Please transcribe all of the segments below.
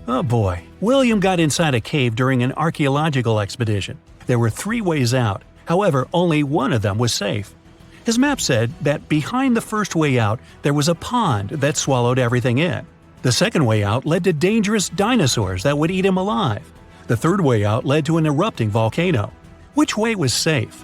Oh boy, William got inside a cave during an archaeological expedition. There were 3 ways out, however, only one of them was safe. His map said that behind the first way out there was a pond that swallowed everything in. The second way out led to dangerous dinosaurs that would eat him alive. The third way out led to an erupting volcano. Which way was safe?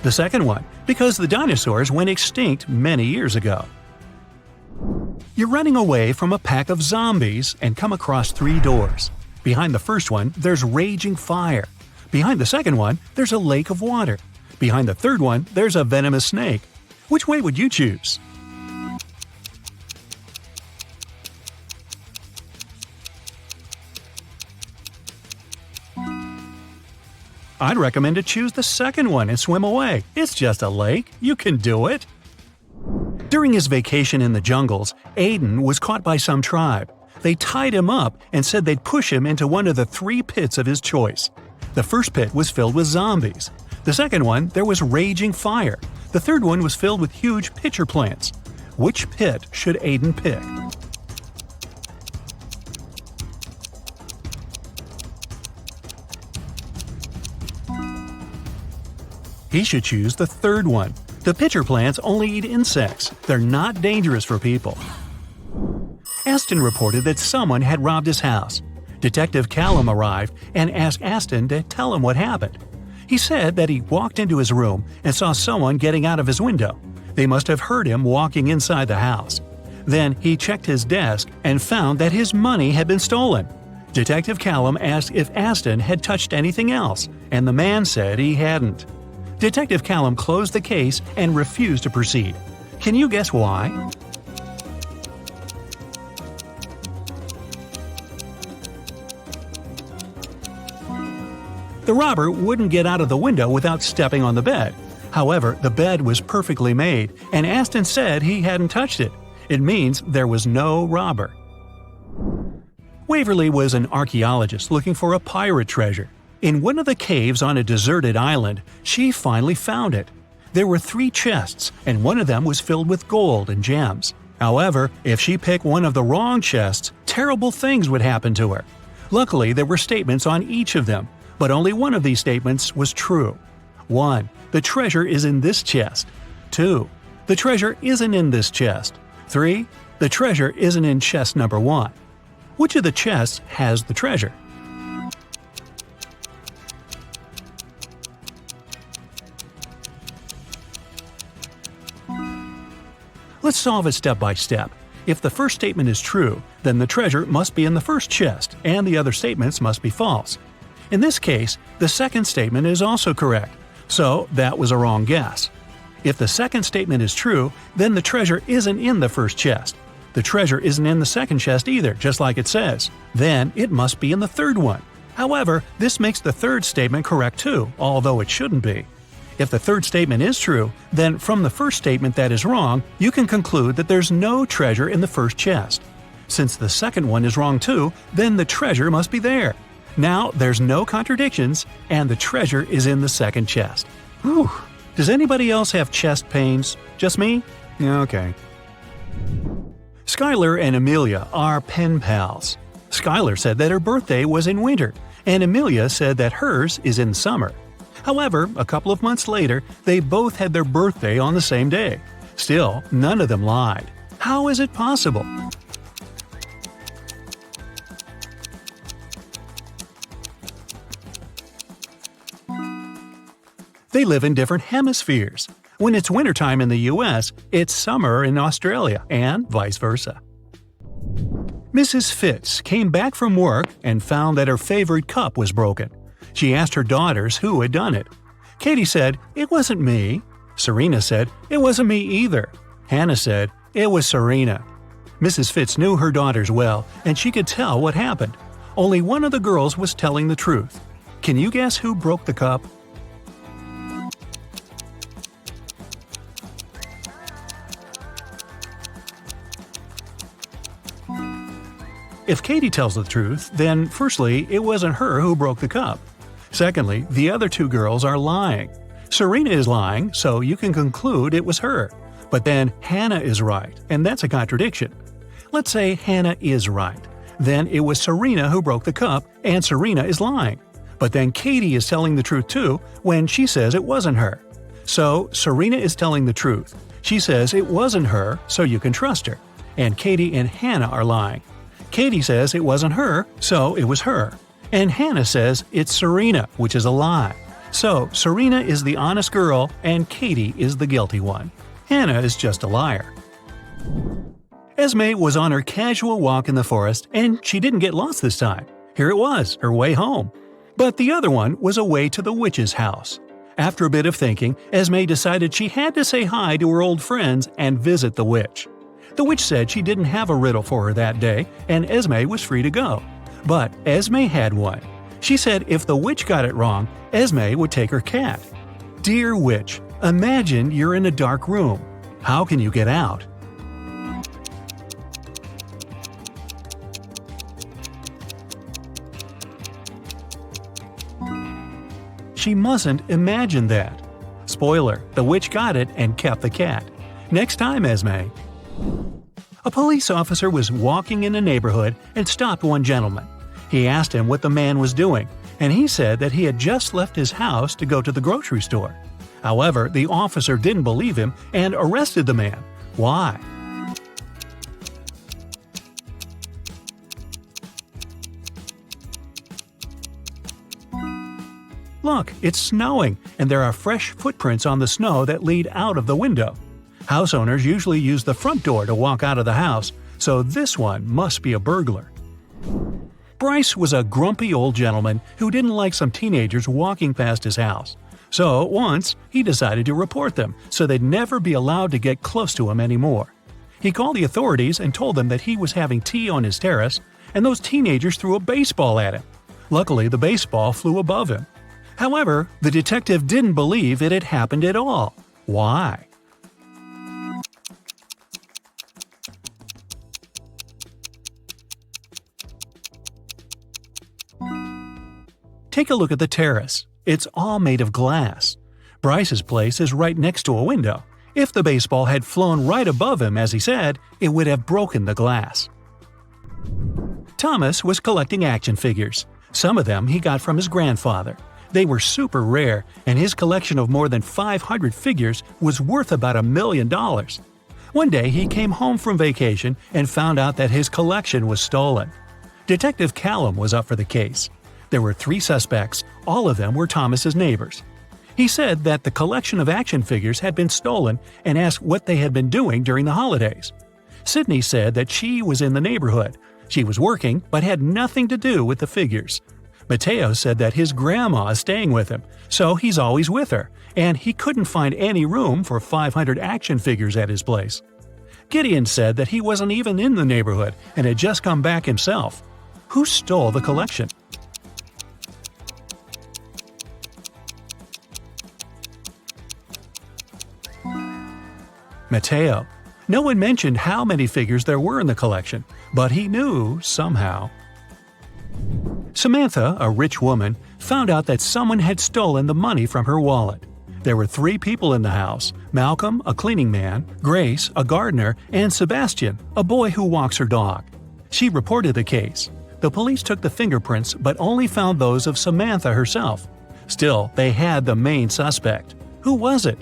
The second one, because the dinosaurs went extinct many years ago. You're running away from a pack of zombies and come across 3 doors. Behind the first one, there's raging fire. Behind the second one, there's a lake of water. Behind the third one, there's a venomous snake. Which way would you choose? I'd recommend to choose the second one and swim away. It's just a lake. You can do it. During his vacation in the jungles, Aiden was caught by some tribe. They tied him up and said they'd push him into one of the 3 pits of his choice. The first pit was filled with zombies. The second one, there was raging fire. The third one was filled with huge pitcher plants. Which pit should Aiden pick? He should choose the third one. The pitcher plants only eat insects. They're not dangerous for people. Aston reported that someone had robbed his house. Detective Callum arrived and asked Aston to tell him what happened. He said that he walked into his room and saw someone getting out of his window. They must have heard him walking inside the house. Then he checked his desk and found that his money had been stolen. Detective Callum asked if Aston had touched anything else, and the man said he hadn't. Detective Callum closed the case and refused to proceed. Can you guess why? The robber wouldn't get out of the window without stepping on the bed. However, the bed was perfectly made, and Aston said he hadn't touched it. It means there was no robber. Waverly was an archaeologist looking for a pirate treasure. In one of the caves on a deserted island, she finally found it. There were 3 chests, and one of them was filled with gold and gems. However, if she picked one of the wrong chests, terrible things would happen to her. Luckily, there were statements on each of them, but only one of these statements was true. 1. The treasure is in this chest. 2. The treasure isn't in this chest. 3. The treasure isn't in chest number 1. Which of the chests has the treasure? Let's solve it step by step. If the first statement is true, then the treasure must be in the first chest, and the other statements must be false. In this case, the second statement is also correct, so that was a wrong guess. If the second statement is true, then the treasure isn't in the first chest. The treasure isn't in the second chest either, just like it says. Then it must be in the third one. However, this makes the third statement correct too, although it shouldn't be. If the third statement is true, then from the first statement that is wrong, you can conclude that there's no treasure in the first chest. Since the second one is wrong too, then the treasure must be there. Now there's no contradictions, and the treasure is in the second chest. Whew. Does anybody else have chest pains? Just me? Yeah, okay. Skylar and Amelia are pen pals. Skylar said that her birthday was in winter, and Amelia said that hers is in summer. However, a couple of months later, they both had their birthday on the same day. Still, none of them lied. How is it possible? They live in different hemispheres. When it's wintertime in the US, it's summer in Australia, and vice versa. Mrs. Fitz came back from work and found that her favorite cup was broken. She asked her daughters who had done it. Katie said, "It wasn't me." Serena said, "It wasn't me either." Hannah said, "It was Serena." Mrs. Fitz knew her daughters well, and she could tell what happened. Only one of the girls was telling the truth. Can you guess who broke the cup? If Katie tells the truth, then firstly, it wasn't her who broke the cup. Secondly, the other two girls are lying. Serena is lying, so you can conclude it was her. But then Hannah is right, and that's a contradiction. Let's say Hannah is right. Then it was Serena who broke the cup, and Serena is lying. But then Katie is telling the truth too when she says it wasn't her. So Serena is telling the truth. She says it wasn't her, so you can trust her. And Katie and Hannah are lying. Katie says it wasn't her, so it was her. And Hannah says it's Serena, which is a lie. So Serena is the honest girl, and Katie is the guilty one. Hannah is just a liar. Esme was on her casual walk in the forest, and she didn't get lost this time. Here it was, her way home. But the other one was away to the witch's house. After a bit of thinking, Esme decided she had to say hi to her old friends and visit the witch. The witch said she didn't have a riddle for her that day, and Esme was free to go. But Esme had one. She said if the witch got it wrong, Esme would take her cat. Dear witch, imagine you're in a dark room. How can you get out? She mustn't imagine that. Spoiler, the witch got it and kept the cat. Next time, Esme. A police officer was walking in a neighborhood and stopped one gentleman. He asked him what the man was doing, and he said that he had just left his house to go to the grocery store. However, the officer didn't believe him and arrested the man. Why? Look, it's snowing, and there are fresh footprints on the snow that lead out of the window. House owners usually use the front door to walk out of the house, so this one must be a burglar. Bryce was a grumpy old gentleman who didn't like some teenagers walking past his house. So once, he decided to report them so they'd never be allowed to get close to him anymore. He called the authorities and told them that he was having tea on his terrace, and those teenagers threw a baseball at him. Luckily, the baseball flew above him. However, the detective didn't believe it had happened at all. Why? Take a look at the terrace. It's all made of glass. Bryce's place is right next to a window. If the baseball had flown right above him, as he said, it would have broken the glass. Thomas was collecting action figures. Some of them he got from his grandfather. They were super rare, and his collection of more than 500 figures was worth about $1 million. One day he came home from vacation and found out that his collection was stolen. Detective Callum was up for the case. There were 3 suspects, all of them were Thomas's neighbors. He said that the collection of action figures had been stolen and asked what they had been doing during the holidays. Sydney said that she was in the neighborhood. She was working but had nothing to do with the figures. Mateo said that his grandma is staying with him, so he's always with her, and he couldn't find any room for 500 action figures at his place. Gideon said that he wasn't even in the neighborhood and had just come back himself. Who stole the collection? Mateo. No one mentioned how many figures there were in the collection, but he knew somehow. Samantha, a rich woman, found out that someone had stolen the money from her wallet. There were 3 people in the house: Malcolm, a cleaning man, Grace, a gardener, and Sebastian, a boy who walks her dog. She reported the case. The police took the fingerprints but only found those of Samantha herself. Still, they had the main suspect. Who was it?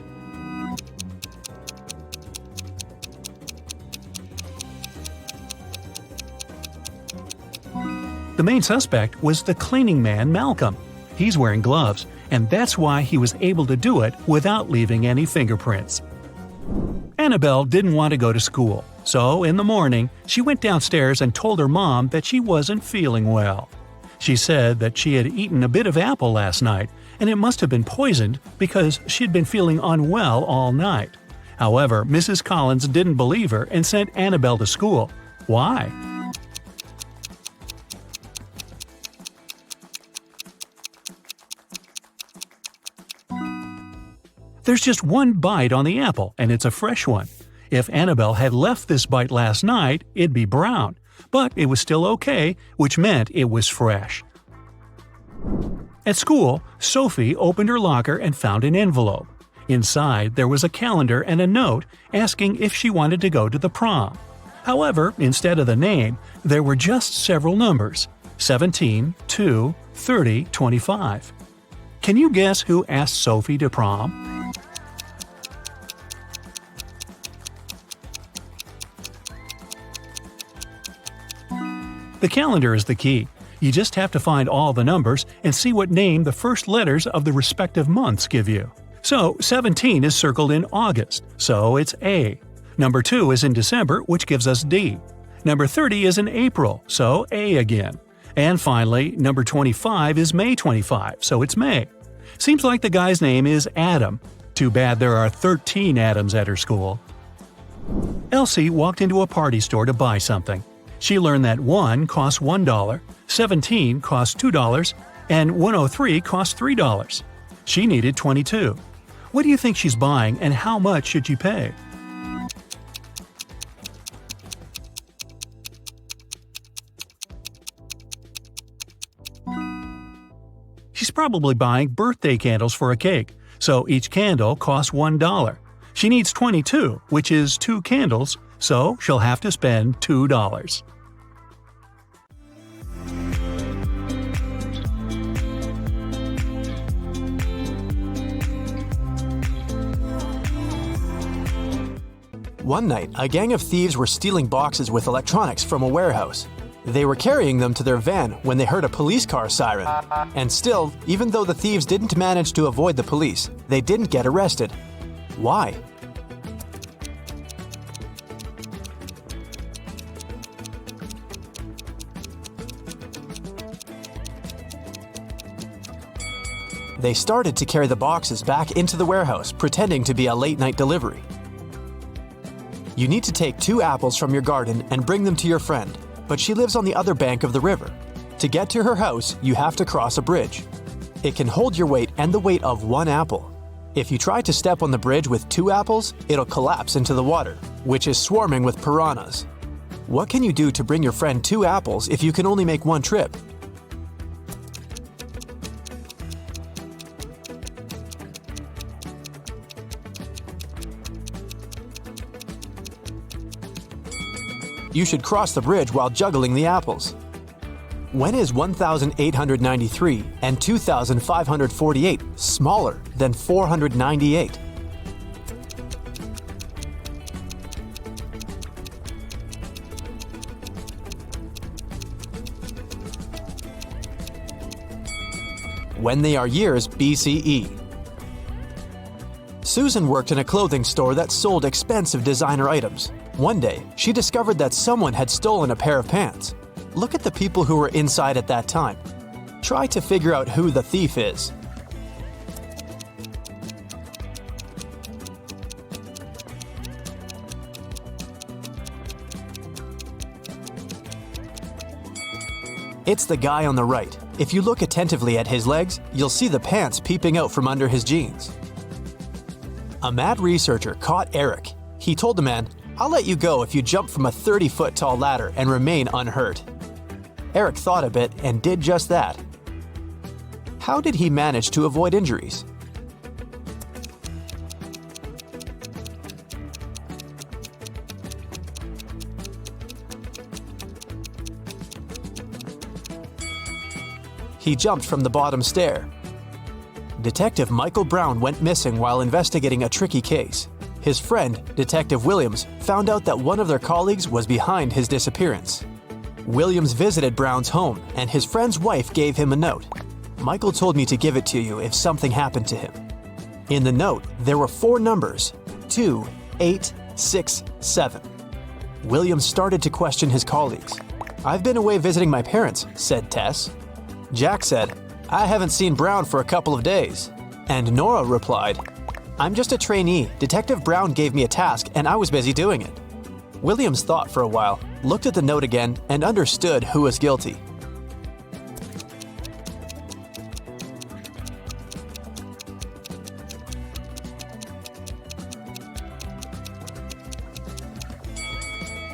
The main suspect was the cleaning man Malcolm. He's wearing gloves, and that's why he was able to do it without leaving any fingerprints. Annabelle didn't want to go to school, so in the morning, she went downstairs and told her mom that she wasn't feeling well. She said that she had eaten a bit of apple last night, and it must have been poisoned because she'd been feeling unwell all night. However, Mrs. Collins didn't believe her and sent Annabelle to school. Why? There's just one bite on the apple, and it's a fresh one. If Annabelle had left this bite last night, it'd be brown, but it was still okay, which meant it was fresh. At school, Sophie opened her locker and found an envelope. Inside, there was a calendar and a note asking if she wanted to go to the prom. However, instead of the name, there were just several numbers: 17, 2, 30, 25. Can you guess who asked Sophie to prom? The calendar is the key. You just have to find all the numbers and see what name the first letters of the respective months give you. So, 17 is circled in August, so it's A. Number 2 is in December, which gives us D. Number 30 is in April, so A again. And finally, number 25 is May 25, so it's May. Seems like the guy's name is Adam. Too bad there are 13 Adams at her school. Elsie walked into a party store to buy something. She learned that 1 costs $1, 17 costs $2, and 103 costs $3. She needed 22. What do you think she's buying, and how much should she pay? She's probably buying birthday candles for a cake, so each candle costs $1. She needs 22, which is 2 candles, so she'll have to spend $2. One night, a gang of thieves were stealing boxes with electronics from a warehouse. They were carrying them to their van when they heard a police car siren. And still, even though the thieves didn't manage to avoid the police, they didn't get arrested. Why? They started to carry the boxes back into the warehouse, pretending to be a late-night delivery. You need to take 2 apples from your garden and bring them to your friend, but she lives on the other bank of the river. To get to her house, you have to cross a bridge. It can hold your weight and the weight of 1 apple. If you try to step on the bridge with 2 apples, it'll collapse into the water, which is swarming with piranhas. What can you do to bring your friend 2 apples if you can only make 1 trip? You should cross the bridge while juggling the apples. When is 1,893 and 2,548 smaller than 498? When they are years BCE. Susan worked in a clothing store that sold expensive designer items. One day, she discovered that someone had stolen a pair of pants. Look at the people who were inside at that time. Try to figure out who the thief is. It's the guy on the right. If you look attentively at his legs, you'll see the pants peeping out from under his jeans. A mad researcher caught Eric. He told the man, "I'll let you go if you jump from a 30-foot tall ladder and remain unhurt." Eric thought a bit and did just that. How did he manage to avoid injuries? He jumped from the bottom stair. Detective Michael Brown went missing while investigating a tricky case. His friend, Detective Williams, found out that one of their colleagues was behind his disappearance. Williams visited Brown's home, and his friend's wife gave him a note. "Michael told me to give it to you if something happened to him." In the note, there were 4 numbers: 2, 8, 6, 7. Williams started to question his colleagues. "I've been away visiting my parents," said Tess. Jack said, "I haven't seen Brown for a couple of days." And Nora replied, "I'm just a trainee. Detective Brown gave me a task and I was busy doing it." Williams thought for a while, looked at the note again, and understood who was guilty.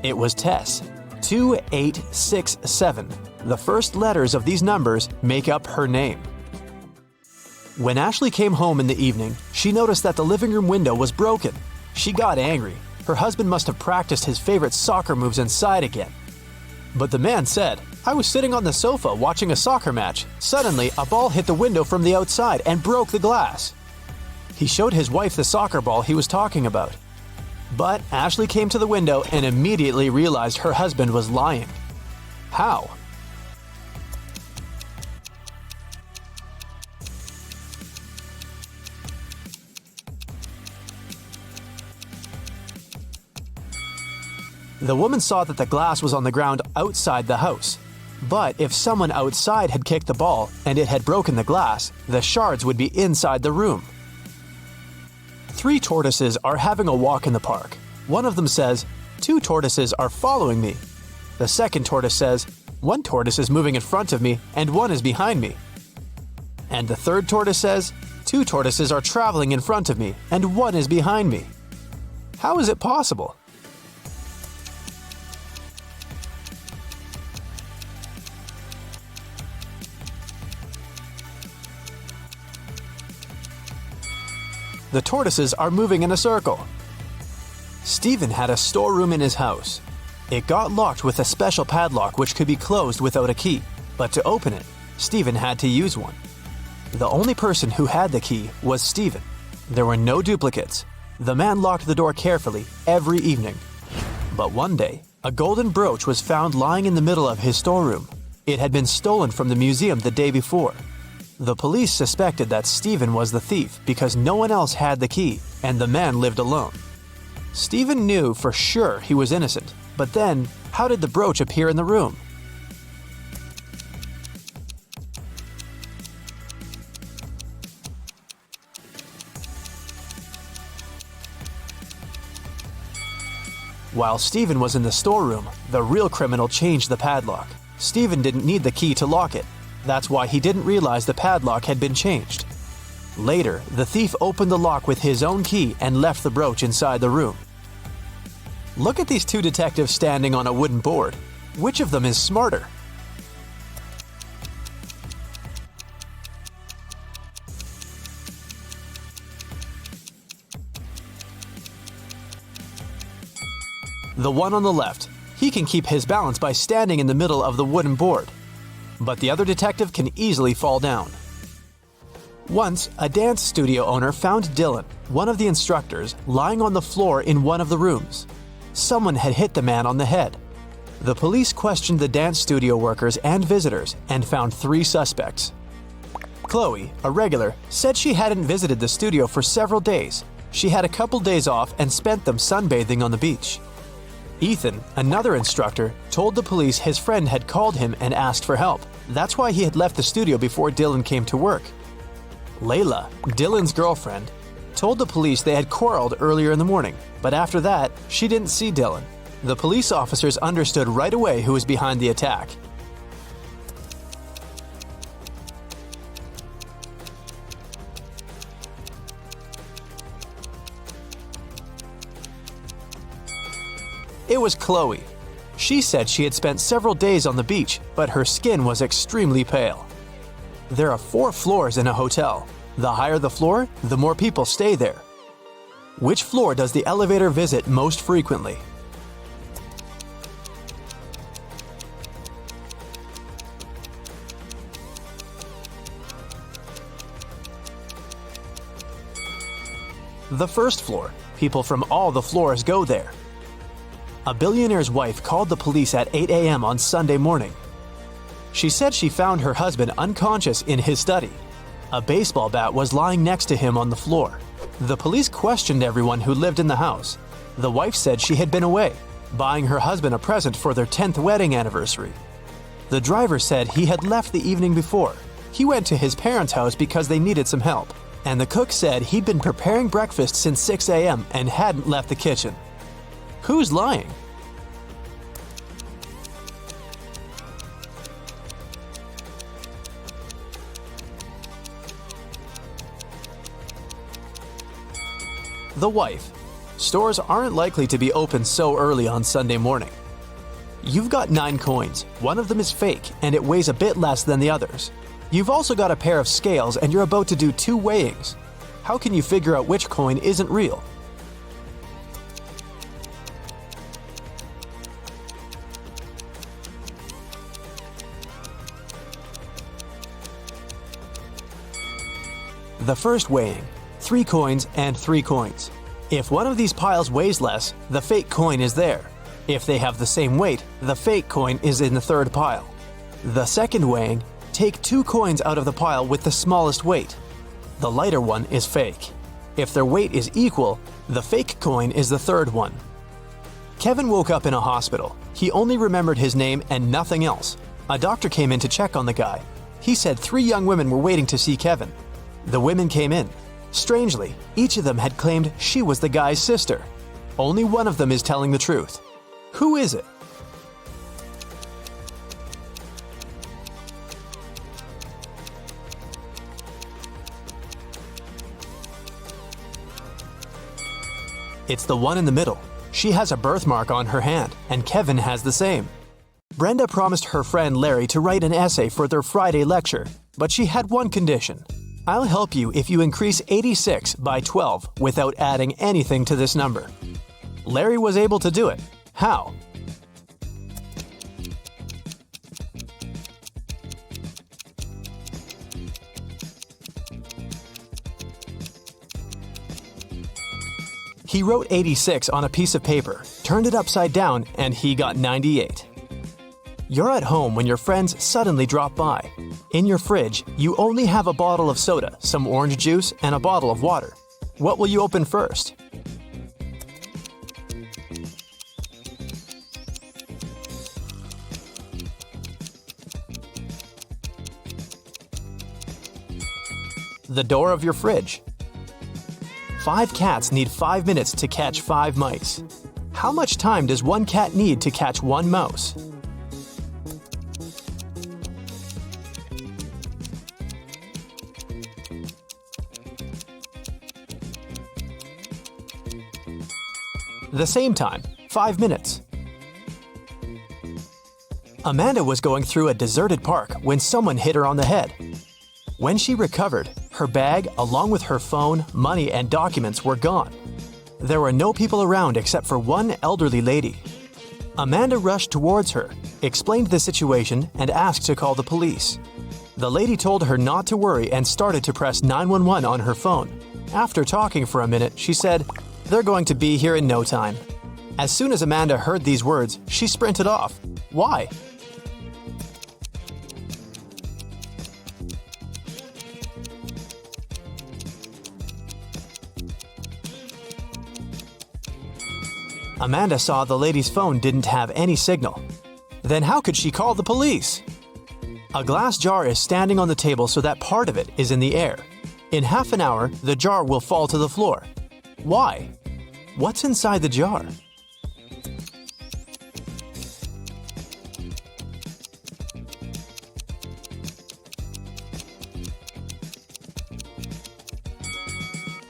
It was Tess. 2867. The first letters of these numbers make up her name. When Ashley came home in the evening, she noticed that the living room window was broken. She got angry. Her husband must have practiced his favorite soccer moves inside again. But the man said, "I was sitting on the sofa watching a soccer match. Suddenly, a ball hit the window from the outside and broke the glass." He showed his wife the soccer ball he was talking about. But Ashley came to the window and immediately realized her husband was lying. How? The woman saw that the glass was on the ground outside the house. But if someone outside had kicked the ball and it had broken the glass, the shards would be inside the room. 3 tortoises are having a walk in the park. One of them says, "2 tortoises are following me." The second tortoise says, "1 tortoise is moving in front of me and 1 is behind me." And the third tortoise says, "2 tortoises are traveling in front of me and 1 is behind me." How is it possible? The tortoises are moving in a circle. Stephen had a storeroom in his house. It got locked with a special padlock which could be closed without a key, but to open it, Stephen had to use one. The only person who had the key was Stephen. There were no duplicates. The man locked the door carefully every evening. But one day, a golden brooch was found lying in the middle of his storeroom. It had been stolen from the museum the day before. The police suspected that Stephen was the thief because no one else had the key, and the man lived alone. Stephen knew for sure he was innocent, but then, how did the brooch appear in the room? While Stephen was in the storeroom, the real criminal changed the padlock. Stephen didn't need the key to lock it. That's why he didn't realize the padlock had been changed. Later, the thief opened the lock with his own key and left the brooch inside the room. Look at these 2 detectives standing on a wooden board. Which of them is smarter? The one on the left. He can keep his balance by standing in the middle of the wooden board. But the other detective can easily fall down. Once, a dance studio owner found Dylan, one of the instructors, lying on the floor in one of the rooms. Someone had hit the man on the head. The police questioned the dance studio workers and visitors and found 3 suspects. Chloe, a regular, said she hadn't visited the studio for several days. She had a couple days off and spent them sunbathing on the beach. Ethan, another instructor, told the police his friend had called him and asked for help. That's why he had left the studio before Dylan came to work. Layla, Dylan's girlfriend, told the police they had quarreled earlier in the morning, but after that, she didn't see Dylan. The police officers understood right away who was behind the attack. It was Chloe. She said she had spent several days on the beach, but her skin was extremely pale. There are 4 floors in a hotel. The higher the floor, the more people stay there. Which floor does the elevator visit most frequently? The first floor. People from all the floors go there. A billionaire's wife called the police at 8 a.m. on Sunday morning. She said she found her husband unconscious in his study. A baseball bat was lying next to him on the floor. The police questioned everyone who lived in the house. The wife said she had been away, buying her husband a present for their 10th wedding anniversary. The driver said he had left the evening before. He went to his parents' house because they needed some help. And the cook said he'd been preparing breakfast since 6 a.m. and hadn't left the kitchen. Who's lying? The wife. Stores aren't likely to be open so early on Sunday morning. You've got 9 coins. One of them is fake, and it weighs a bit less than the others. You've also got a pair of scales and you're about to do 2 weighings. How can you figure out which coin isn't real? The first weighing, 3 coins and 3 coins. If one of these piles weighs less, the fake coin is there. If they have the same weight, the fake coin is in the third pile. The second weighing, take 2 coins out of the pile with the smallest weight. The lighter one is fake. If their weight is equal, the fake coin is the third one. Kevin woke up in a hospital. He only remembered his name and nothing else. A doctor came in to check on the guy. He said 3 young women were waiting to see Kevin. The women came in. Strangely, each of them had claimed she was the guy's sister. Only one of them is telling the truth. Who is it? It's the one in the middle. She has a birthmark on her hand, and Kevin has the same. Brenda promised her friend Larry to write an essay for their Friday lecture, but she had one condition. I'll help you if you increase 86 by 12 without adding anything to this number. Larry was able to do it. How? He wrote 86 on a piece of paper, turned it upside down, and he got 98. You're at home when your friends suddenly drop by. In your fridge, you only have a bottle of soda, some orange juice, and a bottle of water. What will you open first? The door of your fridge. 5 cats need 5 minutes to catch 5 mice. How much time does one cat need to catch 1 mouse? The same time, 5 minutes. Amanda was going through a deserted park when someone hit her on the head. When she recovered, her bag, along with her phone, money, and documents were gone. There were no people around except for one elderly lady. Amanda rushed towards her, explained the situation, and asked to call the police. The lady told her not to worry and started to press 911 on her phone. After talking for a minute, she said, "They're going to be here in no time." As soon as Amanda heard these words, she sprinted off. Why? Amanda saw the lady's phone didn't have any signal. Then how could she call the police? A glass jar is standing on the table so that part of it is in the air. In half an hour, the jar will fall to the floor. Why? What's inside the jar?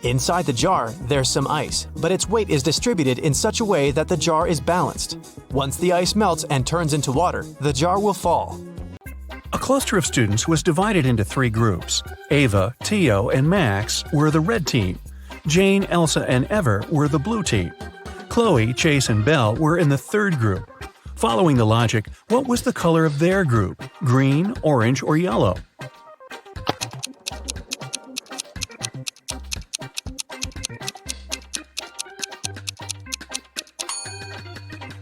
Inside the jar, there's some ice, but its weight is distributed in such a way that the jar is balanced. Once the ice melts and turns into water, the jar will fall. A cluster of students was divided into 3 groups. Ava, Tio, and Max were the red team. Jane, Elsa, and Ever were the blue team. Chloe, Chase, and Belle were in the 3rd group. Following the logic, what was the color of their group? Green, orange, or yellow?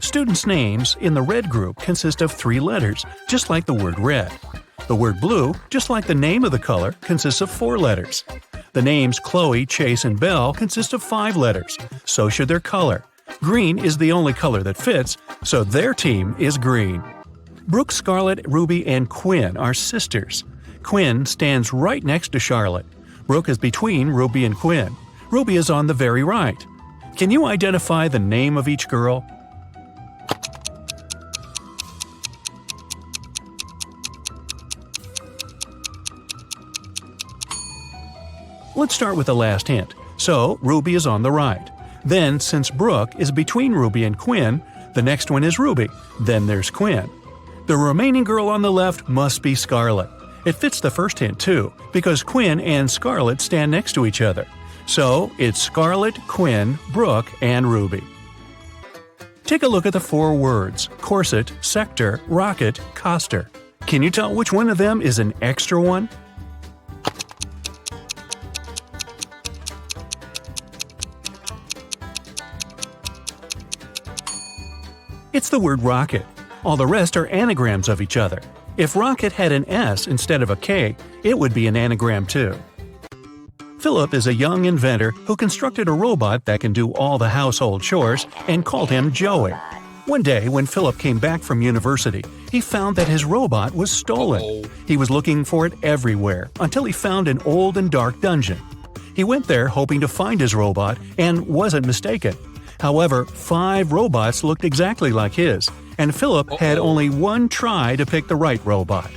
Students' names in the red group consist of 3 letters, just like the word red. The word blue, just like the name of the color, consists of 4 letters. The names Chloe, Chase, and Belle consist of 5 letters. So should their color. Green is the only color that fits, so their team is green. Brooke, Scarlett, Ruby, and Quinn are sisters. Quinn stands right next to Charlotte. Brooke is between Ruby and Quinn. Ruby is on the very right. Can you identify the name of each girl? Let's start with the last hint. So, Ruby is on the right. Then, since Brooke is between Ruby and Quinn, the next one is Ruby. Then there's Quinn. The remaining girl on the left must be Scarlett. It fits the first hint too, because Quinn and Scarlett stand next to each other. So it's Scarlett, Quinn, Brooke, and Ruby. Take a look at the four words: corset, sector, rocket, coster. Can you tell which one of them is an extra one? It's the word rocket. All the rest are anagrams of each other. If rocket had an S instead of a K, it would be an anagram too. Philip is a young inventor who constructed a robot that can do all the household chores and called him Joey. One day, when Philip came back from university, he found that his robot was stolen. He was looking for it everywhere until he found an old and dark dungeon. He went there hoping to find his robot and wasn't mistaken. However, 5 robots looked exactly like his, and Philip had only one try to pick the right robot.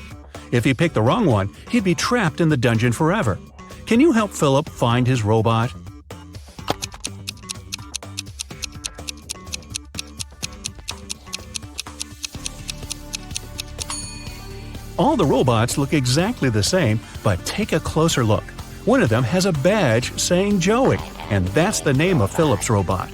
If he picked the wrong one, he'd be trapped in the dungeon forever. Can you help Philip find his robot? All the robots look exactly the same, but take a closer look. One of them has a badge saying Joey, and that's the name of Philip's robot.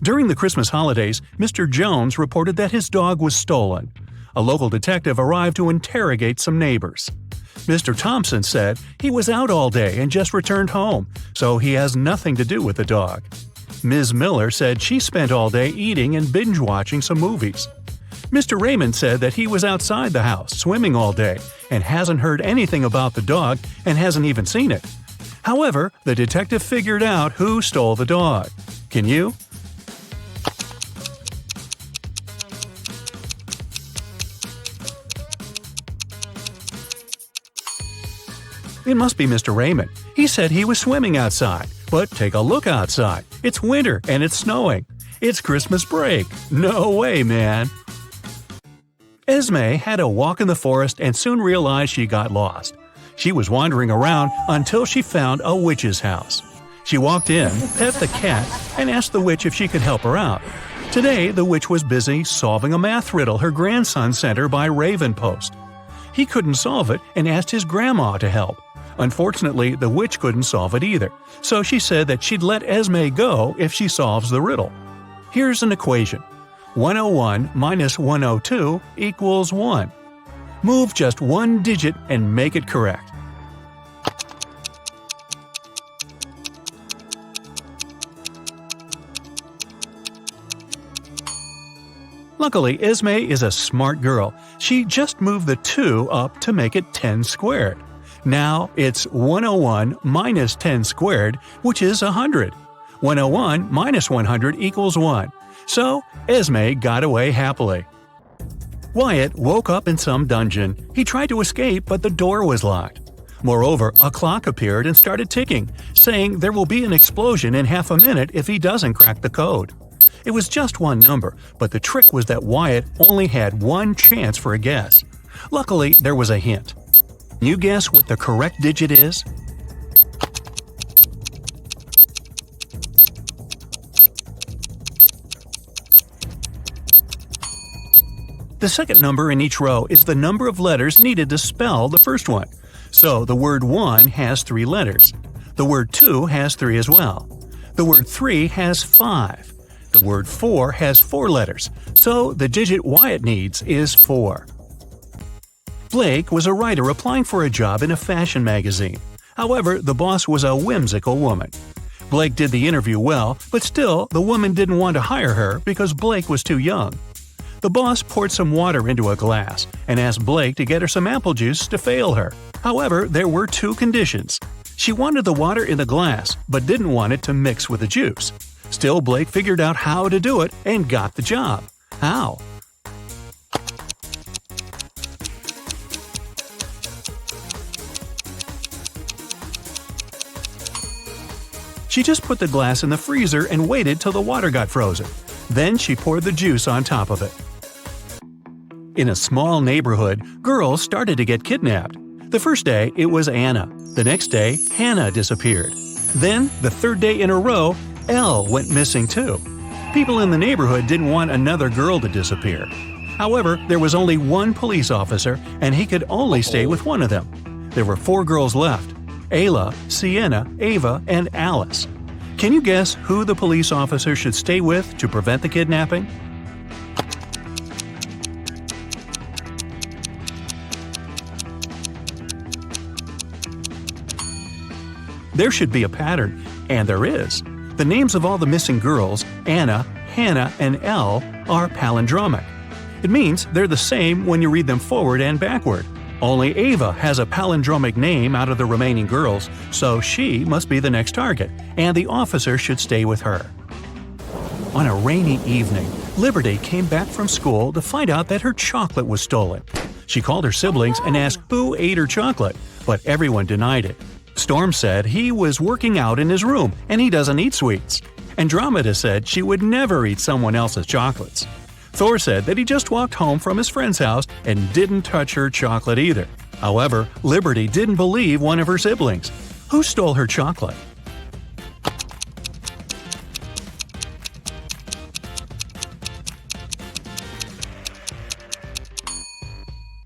During the Christmas holidays, Mr. Jones reported that his dog was stolen. A local detective arrived to interrogate some neighbors. Mr. Thompson said he was out all day and just returned home, so he has nothing to do with the dog. Ms. Miller said she spent all day eating and binge-watching some movies. Mr. Raymond said that he was outside the house swimming all day and hasn't heard anything about the dog and hasn't even seen it. However, the detective figured out who stole the dog. Can you? It must be Mr. Raymond. He said he was swimming outside. But take a look outside. It's winter and it's snowing. It's Christmas break. No way, man. Esme had a walk in the forest and soon realized she got lost. She was wandering around until she found a witch's house. She walked in, pet the cat, and asked the witch if she could help her out. Today, the witch was busy solving a math riddle her grandson sent her by Raven Post. He couldn't solve it and asked his grandma to help. Unfortunately, the witch couldn't solve it either, so she said that she'd let Esme go if she solves the riddle. Here's an equation. 101 minus 102 equals 1. Move just one digit and make it correct. Luckily, Esme is a smart girl. She just moved the 2 up to make it 10 squared. Now it's 101 minus 10 squared, which is 100. 101 minus 100 equals 1. So, Esme got away happily. Wyatt woke up in some dungeon. He tried to escape, but the door was locked. Moreover, a clock appeared and started ticking, saying there will be an explosion in half a minute if he doesn't crack the code. It was just one number, but the trick was that Wyatt only had one chance for a guess. Luckily, there was a hint. Can you guess what the correct digit is? The second number in each row is the number of letters needed to spell the first one. So the word 1 has 3 letters. The word 2 has 3 as well. The word 3 has 5. The word 4 has 4 letters, so the digit Wyatt needs is 4. Blake was a writer applying for a job in a fashion magazine. However, the boss was a whimsical woman. Blake did the interview well, but still, the woman didn't want to hire her because Blake was too young. The boss poured some water into a glass and asked Blake to get her some apple juice to fail her. However, there were 2 conditions. She wanted the water in the glass, but didn't want it to mix with the juice. Still, Blake figured out how to do it and got the job. How? She just put the glass in the freezer and waited till the water got frozen. Then she poured the juice on top of it. In a small neighborhood, girls started to get kidnapped. The first day, it was Anna. The next day, Hannah disappeared. Then, the third day in a row, Elle went missing too. People in the neighborhood didn't want another girl to disappear. However, there was only one police officer, and he could only stay with one of them. There were 4 girls left: Ayla, Sienna, Ava, and Alice. Can you guess who the police officer should stay with to prevent the kidnapping? There should be a pattern, and there is. The names of all the missing girls, Anna, Hannah, and Elle, are palindromic. It means they're the same when you read them forward and backward. Only Ava has a palindromic name out of the remaining girls, so she must be the next target, and the officer should stay with her. On a rainy evening, Liberty came back from school to find out that her chocolate was stolen. She called her siblings and asked who ate her chocolate, but everyone denied it. Storm said he was working out in his room and he doesn't eat sweets. Andromeda said she would never eat someone else's chocolates. Thor said that he just walked home from his friend's house and didn't touch her chocolate either. However, Liberty didn't believe one of her siblings. Who stole her chocolate?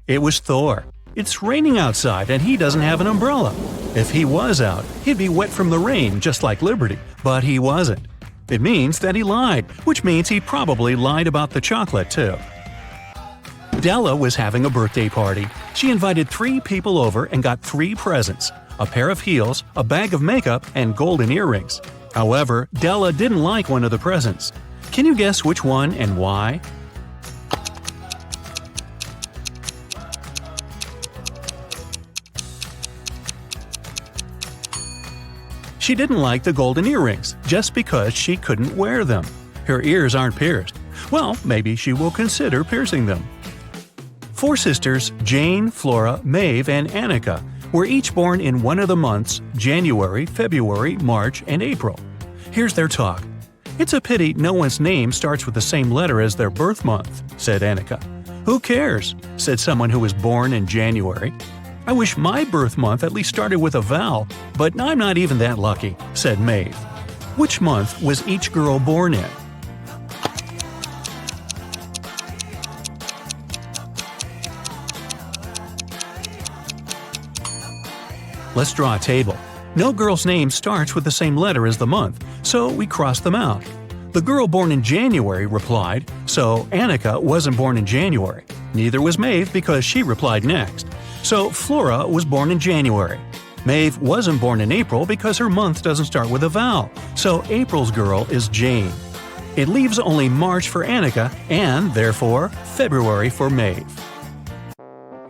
It was Thor. It's raining outside and he doesn't have an umbrella. If he was out, he'd be wet from the rain just like Liberty, but he wasn't. It means that he lied, which means he probably lied about the chocolate too. Della was having a birthday party. She invited 3 people over and got 3 presents: a pair of heels, a bag of makeup, and golden earrings. However, Della didn't like one of the presents. Can you guess which one and why? She didn't like the golden earrings just because she couldn't wear them. Her ears aren't pierced. Well, maybe she will consider piercing them. 4 sisters, Jane, Flora, Maeve, and Annika, were each born in one of the months January, February, March, and April. Here's their talk. "It's a pity no one's name starts with the same letter as their birth month," said Annika. "Who cares?" said someone who was born in January. "I wish my birth month at least started with a vowel, but I'm not even that lucky," said Maeve. Which month was each girl born in? Let's draw a table. No girl's name starts with the same letter as the month, so we cross them out. The girl born in January replied, so Annika wasn't born in January. Neither was Maeve because she replied next. So Flora was born in January. Maeve wasn't born in April because her month doesn't start with a vowel, so April's girl is Jane. It leaves only March for Annika and, therefore, February for Maeve.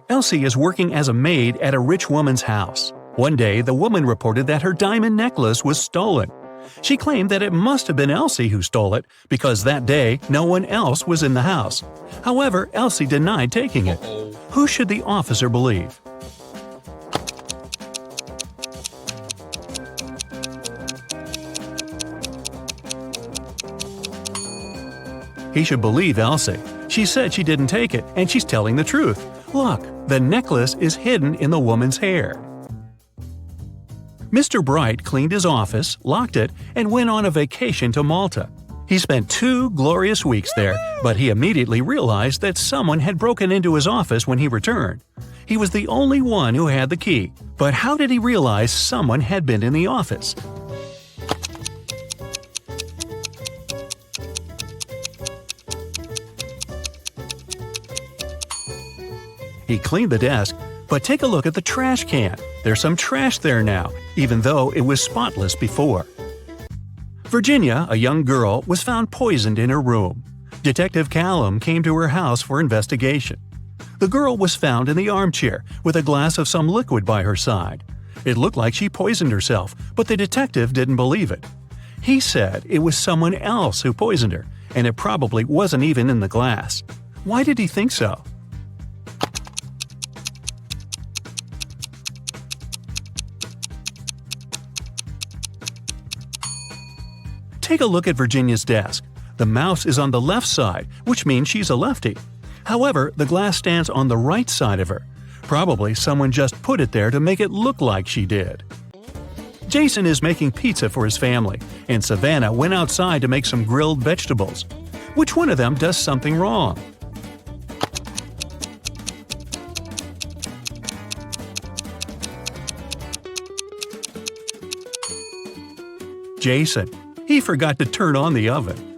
Elsie is working as a maid at a rich woman's house. One day, the woman reported that her diamond necklace was stolen. She claimed that it must have been Elsie who stole it because that day no one else was in the house. However, Elsie denied taking it. Who should the officer believe? He should believe Elsie. She said she didn't take it, and she's telling the truth. Look, the necklace is hidden in the woman's hair. Mr. Bright cleaned his office, locked it, and went on a vacation to Malta. He spent 2 glorious weeks there, but he immediately realized that someone had broken into his office when he returned. He was the only one who had the key, but how did he realize someone had been in the office? He cleaned the desk, but take a look at the trash can. There's some trash there now, even though it was spotless before. Virginia, a young girl, was found poisoned in her room. Detective Callum came to her house for investigation. The girl was found in the armchair with a glass of some liquid by her side. It looked like she poisoned herself, but the detective didn't believe it. He said it was someone else who poisoned her, and it probably wasn't even in the glass. Why did he think so? Take a look at Virginia's desk. The mouse is on the left side, which means she's a lefty. However, the glass stands on the right side of her. Probably someone just put it there to make it look like she did. Jason is making pizza for his family, and Savannah went outside to make some grilled vegetables. Which one of them does something wrong? Jason. He forgot to turn on the oven.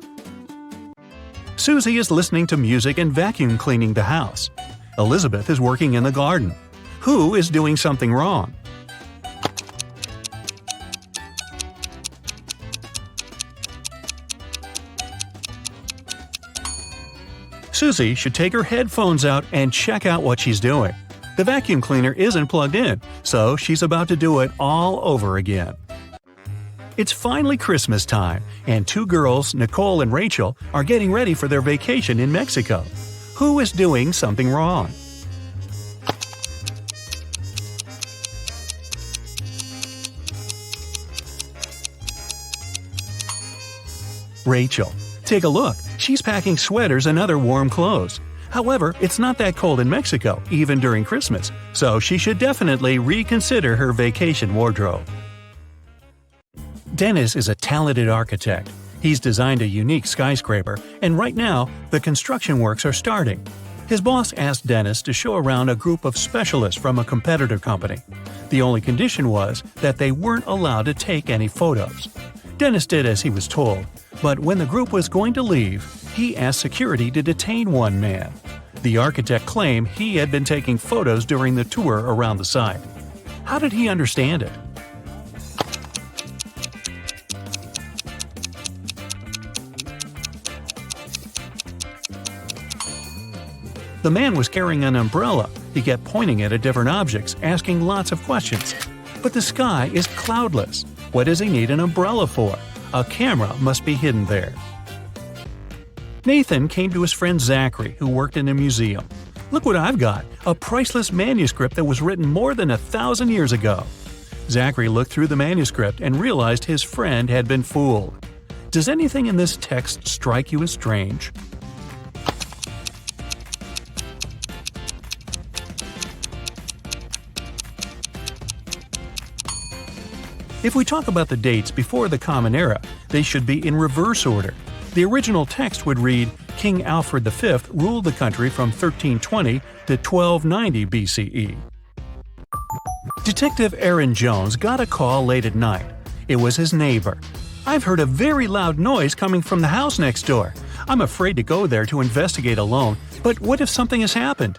Susie is listening to music and vacuum cleaning the house. Elizabeth is working in the garden. Who is doing something wrong? Susie should take her headphones out and check out what she's doing. The vacuum cleaner isn't plugged in, so she's about to do it all over again. It's finally Christmas time, and two girls, Nicole and Rachel, are getting ready for their vacation in Mexico. Who is doing something wrong? Rachel. Take a look. She's packing sweaters and other warm clothes. However, it's not that cold in Mexico, even during Christmas, so she should definitely reconsider her vacation wardrobe. Dennis is a talented architect. He's designed a unique skyscraper, and right now, the construction works are starting. His boss asked Dennis to show around a group of specialists from a competitor company. The only condition was that they weren't allowed to take any photos. Dennis did as he was told, but when the group was going to leave, he asked security to detain one man. The architect claimed he had been taking photos during the tour around the site. How did he understand it? The man was carrying an umbrella. He kept pointing it at different objects, asking lots of questions. But the sky is cloudless. What does he need an umbrella for? A camera must be hidden there. Nathan came to his friend Zachary, who worked in a museum. Look what I've got, a priceless manuscript that was written more than 1,000 years ago. Zachary looked through the manuscript and realized his friend had been fooled. Does anything in this text strike you as strange? If we talk about the dates before the Common Era, they should be in reverse order. The original text would read, King Alfred V ruled the country from 1320 to 1290 BCE. Detective Aaron Jones got a call late at night. It was his neighbor. I've heard a very loud noise coming from the house next door. I'm afraid to go there to investigate alone, but what if something has happened?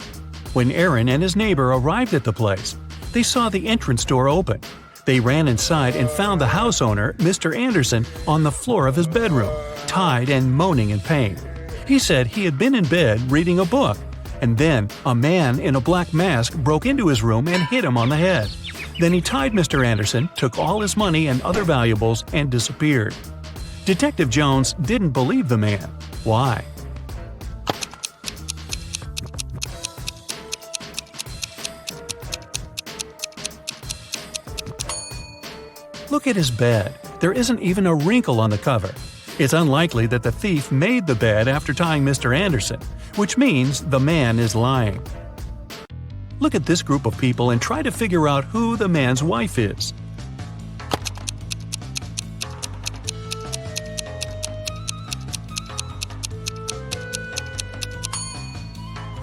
When Aaron and his neighbor arrived at the place, they saw the entrance door open. They ran inside and found the house owner, Mr. Anderson, on the floor of his bedroom, tied and moaning in pain. He said he had been in bed reading a book, and then a man in a black mask broke into his room and hit him on the head. Then he tied Mr. Anderson, took all his money and other valuables, and disappeared. Detective Jones didn't believe the man. Why? Look at his bed. There isn't even a wrinkle on the cover. It's unlikely that the thief made the bed after tying Mr. Anderson, which means the man is lying. Look at this group of people and try to figure out who the man's wife is.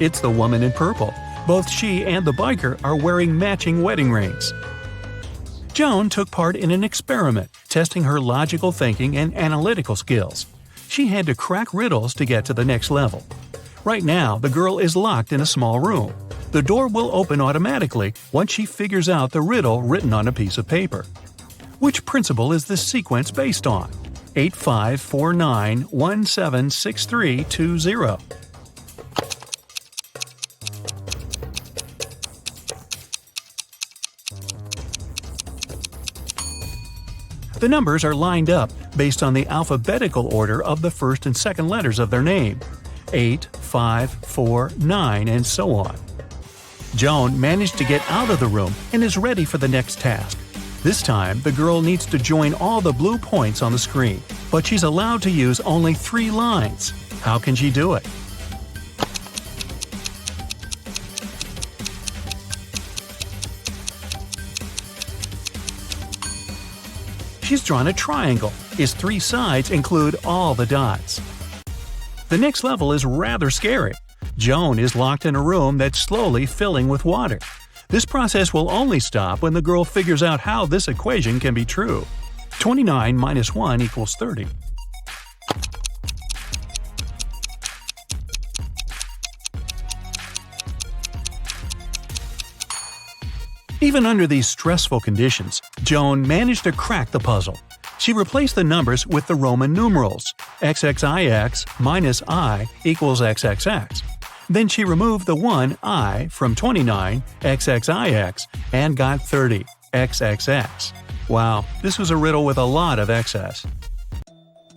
It's the woman in purple. Both she and the biker are wearing matching wedding rings. Joan took part in an experiment, testing her logical thinking and analytical skills. She had to crack riddles to get to the next level. Right now, the girl is locked in a small room. The door will open automatically once she figures out the riddle written on a piece of paper. Which principle is this sequence based on? 8549176320. The numbers are lined up based on the alphabetical order of the first and second letters of their name. 8, 5, 4, 9, and so on. Joan managed to get out of the room and is ready for the next task. This time, the girl needs to join all the blue points on the screen, but she's allowed to use only 3 lines. How can she do it? She's drawn a triangle. Its 3 sides include all the dots. The next level is rather scary. Joan is locked in a room that's slowly filling with water. This process will only stop when the girl figures out how this equation can be true. 29 minus 1 equals 30. Even under these stressful conditions, Joan managed to crack the puzzle. She replaced the numbers with the Roman numerals. XXIX minus I equals XXX. Then she removed the 1 I from 29 XXIX and got 30 XXX. Wow, this was a riddle with a lot of excess.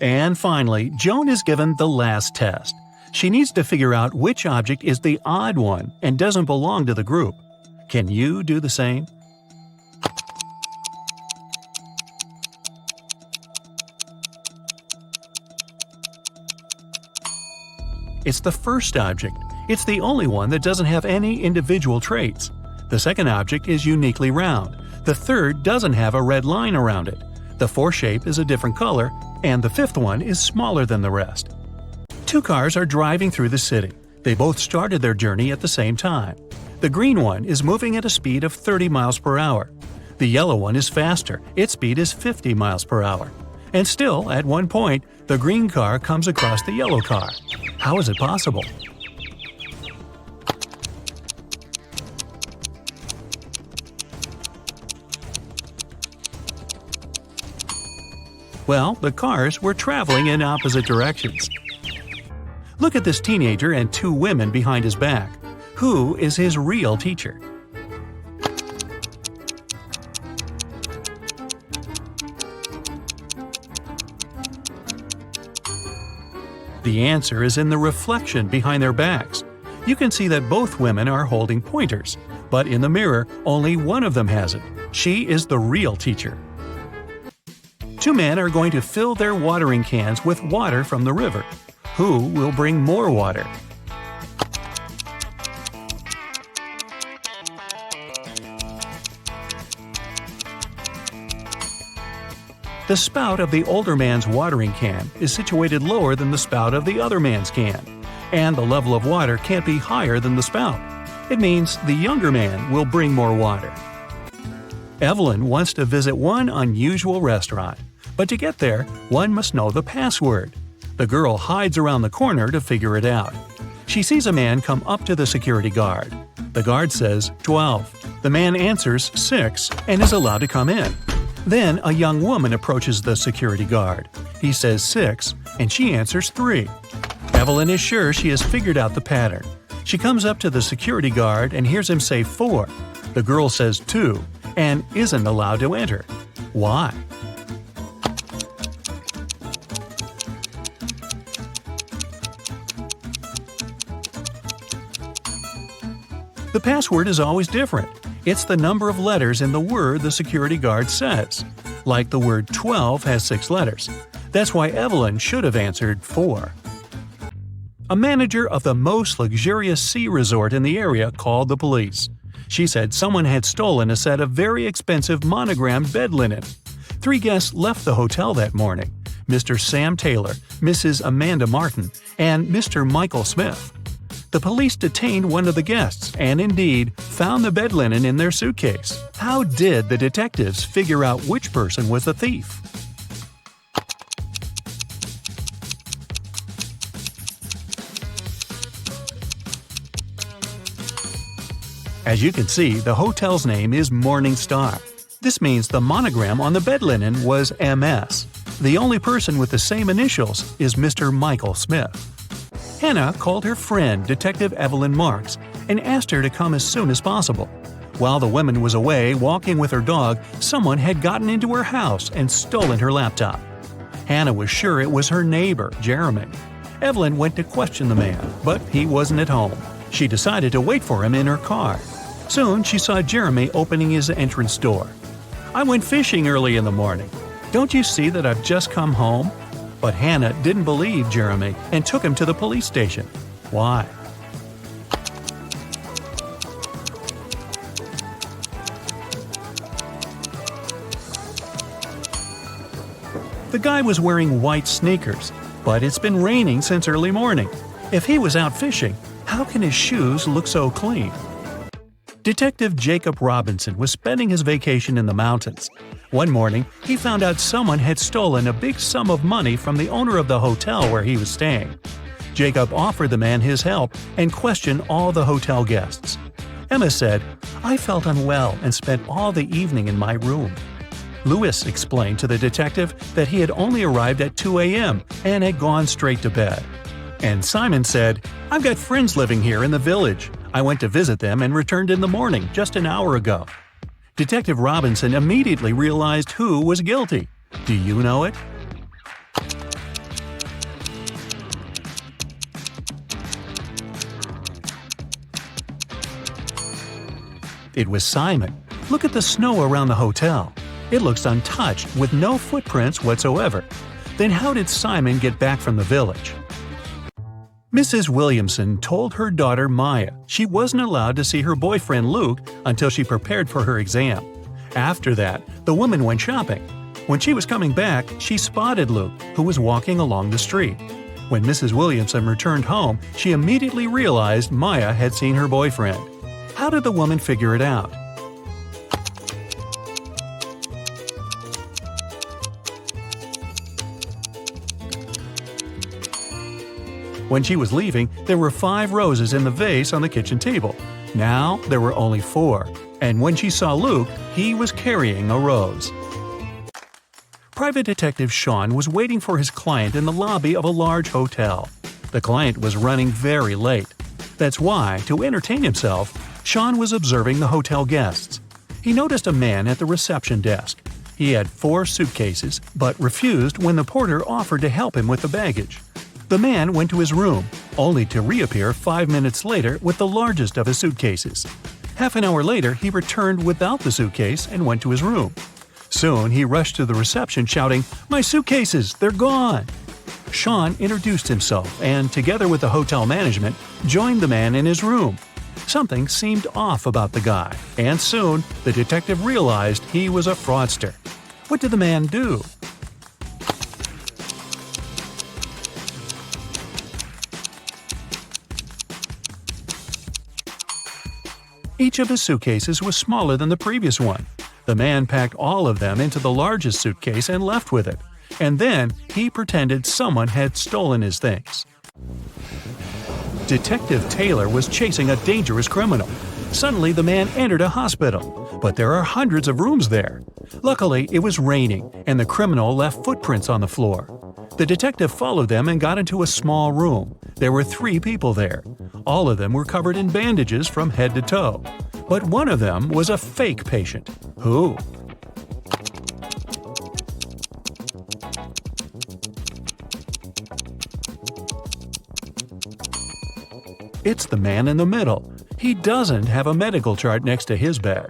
And finally, Joan is given the last test. She needs to figure out which object is the odd one and doesn't belong to the group. Can you do the same? It's the first object. It's the only one that doesn't have any individual traits. The second object is uniquely round. The third doesn't have a red line around it. The fourth shape is a different color, and the fifth one is smaller than the rest. Two cars are driving through the city. They both started their journey at the same time. The green one is moving at a speed of 30 miles per hour. The yellow one is faster. Its speed is 50 miles per hour. And still, at one point, the green car comes across the yellow car. How is it possible? Well, the cars were traveling in opposite directions. Look at this teenager and two women behind his back. Who is his real teacher? The answer is in the reflection behind their backs. You can see that both women are holding pointers, but in the mirror, only one of them has it. She is the real teacher. Two men are going to fill their watering cans with water from the river. Who will bring more water? The spout of the older man's watering can is situated lower than the spout of the other man's can, and the level of water can't be higher than the spout. It means the younger man will bring more water. Evelyn wants to visit one unusual restaurant, but to get there, one must know the password. The girl hides around the corner to figure it out. She sees a man come up to the security guard. The guard says 12. The man answers 6 and is allowed to come in. Then a young woman approaches the security guard. He says 6, and she answers 3. Evelyn is sure she has figured out the pattern. She comes up to the security guard and hears him say 4. The girl says 2, and isn't allowed to enter. Why? The password is always different. It's the number of letters in the word the security guard says. Like the word 12 has 6 letters. That's why Evelyn should have answered 4. A manager of the most luxurious sea resort in the area called the police. She said someone had stolen a set of very expensive monogrammed bed linen. 3 guests left the hotel that morning: Mr. Sam Taylor, Mrs. Amanda Martin, and Mr. Michael Smith. The police detained one of the guests and indeed found the bed linen in their suitcase. How did the detectives figure out which person was the thief? As you can see, the hotel's name is Morning Star. This means the monogram on the bed linen was MS. The only person with the same initials is Mr. Michael Smith. Hannah called her friend, Detective Evelyn Marks, and asked her to come as soon as possible. While the woman was away walking with her dog, someone had gotten into her house and stolen her laptop. Hannah was sure it was her neighbor, Jeremy. Evelyn went to question the man, but he wasn't at home. She decided to wait for him in her car. Soon she saw Jeremy opening his entrance door. "I went fishing early in the morning. Don't you see that I've just come home?" But Hannah didn't believe Jeremy and took him to the police station. Why? The guy was wearing white sneakers, but it's been raining since early morning. If he was out fishing, how can his shoes look so clean? Detective Jacob Robinson was spending his vacation in the mountains. One morning, he found out someone had stolen a big sum of money from the owner of the hotel where he was staying. Jacob offered the man his help and questioned all the hotel guests. Emma said, "I felt unwell and spent all the evening in my room." Lewis explained to the detective that he had only arrived at 2 a.m. and had gone straight to bed. And Simon said, "I've got friends living here in the village. I went to visit them and returned in the morning, just an hour ago." Detective Robinson immediately realized who was guilty. Do you know it? It was Simon. Look at the snow around the hotel. It looks untouched with no footprints whatsoever. Then how did Simon get back from the village? Mrs. Williamson told her daughter Maya she wasn't allowed to see her boyfriend Luke until she prepared for her exam. After that, the woman went shopping. When she was coming back, she spotted Luke, who was walking along the street. When Mrs. Williamson returned home, she immediately realized Maya had seen her boyfriend. How did the woman figure it out? When she was leaving, there were 5 roses in the vase on the kitchen table. Now there were only 4, and when she saw Luke, he was carrying a rose. Private Detective Sean was waiting for his client in the lobby of a large hotel. The client was running very late. That's why, to entertain himself, Sean was observing the hotel guests. He noticed a man at the reception desk. He had 4 suitcases, but refused when the porter offered to help him with the baggage. The man went to his room, only to reappear 5 minutes later with the largest of his suitcases. Half an hour later, he returned without the suitcase and went to his room. Soon, he rushed to the reception shouting, "My suitcases! They're gone!" Sean introduced himself and, together with the hotel management, joined the man in his room. Something seemed off about the guy, and soon the detective realized he was a fraudster. What did the man do? Each of his suitcases was smaller than the previous one. The man packed all of them into the largest suitcase and left with it. And then he pretended someone had stolen his things. Detective Taylor was chasing a dangerous criminal. Suddenly, the man entered a hospital, but there are hundreds of rooms there. Luckily, it was raining, and the criminal left footprints on the floor. The detective followed them and got into a small room. There were 3 people there. All of them were covered in bandages from head to toe. But one of them was a fake patient. Who? It's the man in the middle. He doesn't have a medical chart next to his bed.